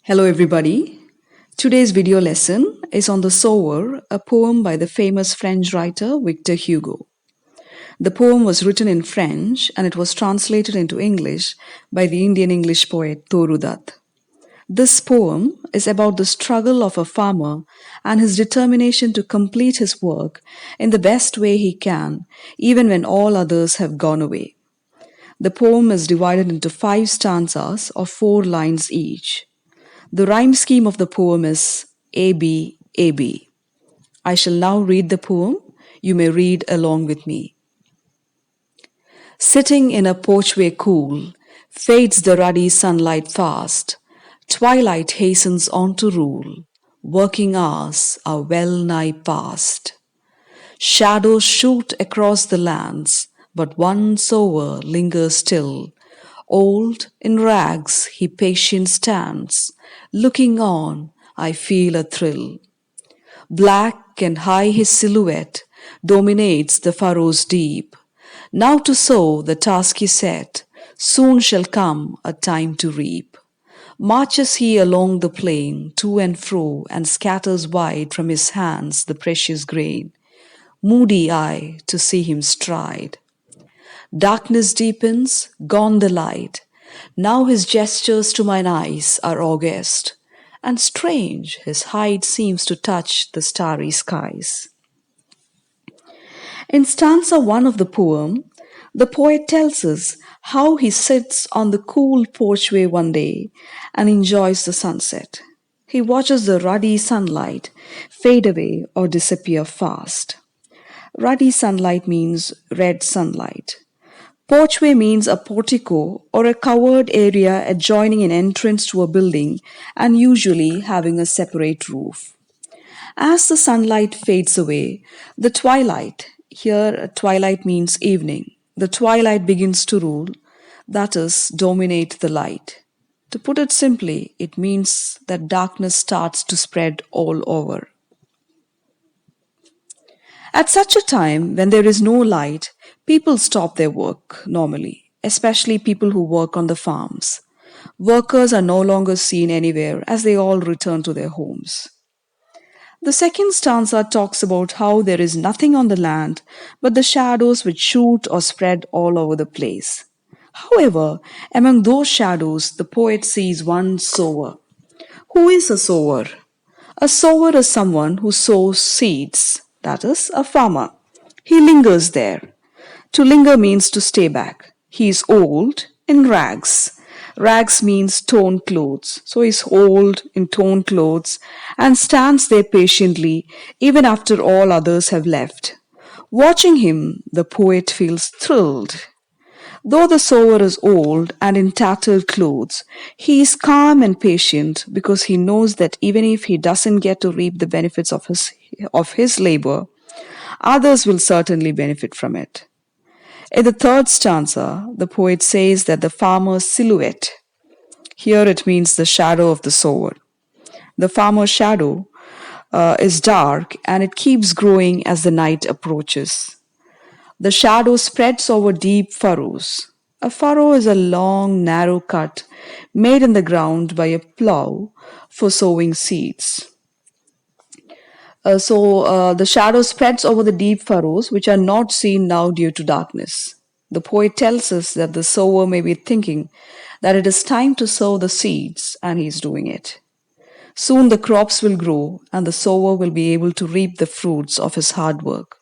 Hello, everybody. Today's video lesson is on the Sower, a poem by the famous French writer Victor Hugo. The poem was written in French and it was translated into English by the Indian English poet Toru Dutt. This poem is about the struggle of a farmer and his determination to complete his work in the best way he can, even when all others have gone away. The poem is divided into 5 stanzas of 4 lines each. The rhyme scheme of the poem is AB, AB. I shall now read the poem. You may read along with me. Sitting in a porchway cool, fades the ruddy sunlight fast. Twilight hastens on to rule. Working hours are well nigh past. Shadows shoot across the lands, but one sower lingers still. Old, in rags, he patient stands. Looking on, I feel a thrill. Black and high his silhouette dominates the furrows deep. Now to sow the task is set, soon shall come a time to reap. Marches he along the plain, to and fro, and scatters wide from his hands the precious grain. Moody eye to see him stride. Darkness deepens, gone the light. Now his gestures to mine eyes are august, and strange his height seems to touch the starry skies. In stanza 1 of the poem, the poet tells us how he sits on the cool porchway one day and enjoys the sunset. He watches the ruddy sunlight fade away or disappear fast. Ruddy sunlight means red sunlight. Porchway means a portico or a covered area adjoining an entrance to a building and usually having a separate roof. As the sunlight fades away, the twilight, here twilight means evening, the twilight begins to rule, that is, dominate the light. To put it simply, it means that darkness starts to spread all over. At such a time, when there is no light, people stop their work normally, especially people who work on the farms. Workers are no longer seen anywhere as they all return to their homes. The second stanza talks about how there is nothing on the land but the shadows which shoot or spread all over the place. However, among those shadows, the poet sees one sower. Who is a sower? A sower is someone who sows seeds, that is, a farmer. He lingers there. To linger means to stay back. He is old in rags. Rags means torn clothes. So he is old in torn clothes and stands there patiently even after all others have left. Watching him, the poet feels thrilled. Though the sower is old and in tattered clothes, he is calm and patient because he knows that even if he doesn't get to reap the benefits of his labor, others will certainly benefit from it. In the third stanza, the poet says that the farmer's silhouette, here it means the shadow of the sower. The farmer's shadow is dark and it keeps growing as the night approaches. The shadow spreads over deep furrows. A furrow is a long, narrow cut made in the ground by a plow for sowing seeds. The shadow spreads over the deep furrows which are not seen now due to darkness. The poet tells us that the sower may be thinking that it is time to sow the seeds and he is doing it. Soon the crops will grow and the sower will be able to reap the fruits of his hard work.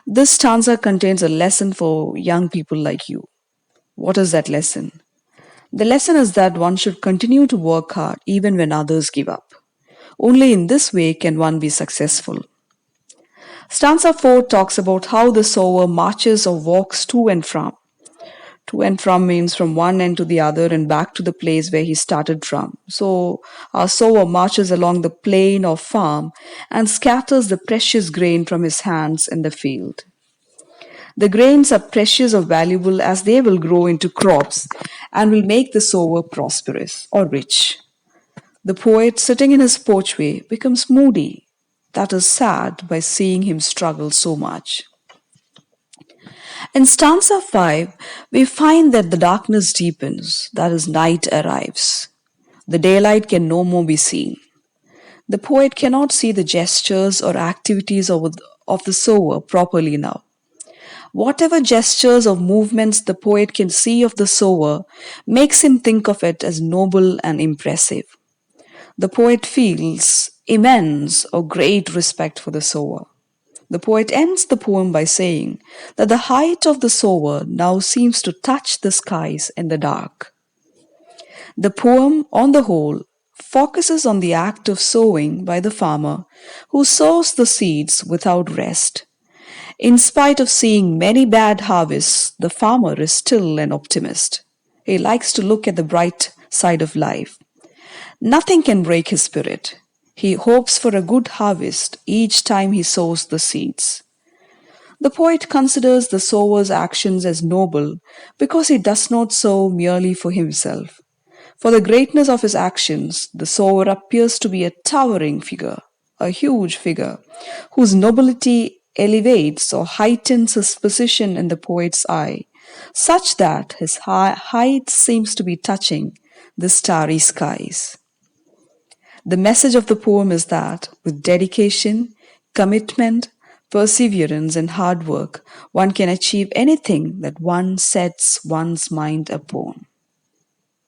This stanza contains a lesson for young people like you. What is that lesson? The lesson is that one should continue to work hard even when others give up. Only in this way can one be successful. Stanza 4 talks about how the sower marches or walks to and from. To and from means from one end to the other and back to the place where he started from. So our sower marches along the plain or farm and scatters the precious grain from his hands in the field. The grains are precious or valuable as they will grow into crops and will make the sower prosperous or rich. The poet sitting in his porchway becomes moody, that is sad by seeing him struggle so much. In stanza 5, we find that the darkness deepens, that is, night arrives. The daylight can no more be seen. The poet cannot see the gestures or activities of the sower properly now. Whatever gestures or movements the poet can see of the sower makes him think of it as noble and impressive. The poet feels immense or great respect for the sower. The poet ends the poem by saying that the height of the sower now seems to touch the skies in the dark. The poem, on the whole, focuses on the act of sowing by the farmer who sows the seeds without rest. In spite of seeing many bad harvests, the farmer is still an optimist. He likes to look at the bright side of life. Nothing can break his spirit. He hopes for a good harvest each time he sows the seeds. The poet considers the sower's actions as noble because he does not sow merely for himself. For the greatness of his actions, the sower appears to be a towering figure, a huge figure, whose nobility elevates or heightens his position in the poet's eye, such that his height seems to be touching the starry skies. The message of the poem is that with dedication, commitment, perseverance, and hard work, one can achieve anything that one sets one's mind upon.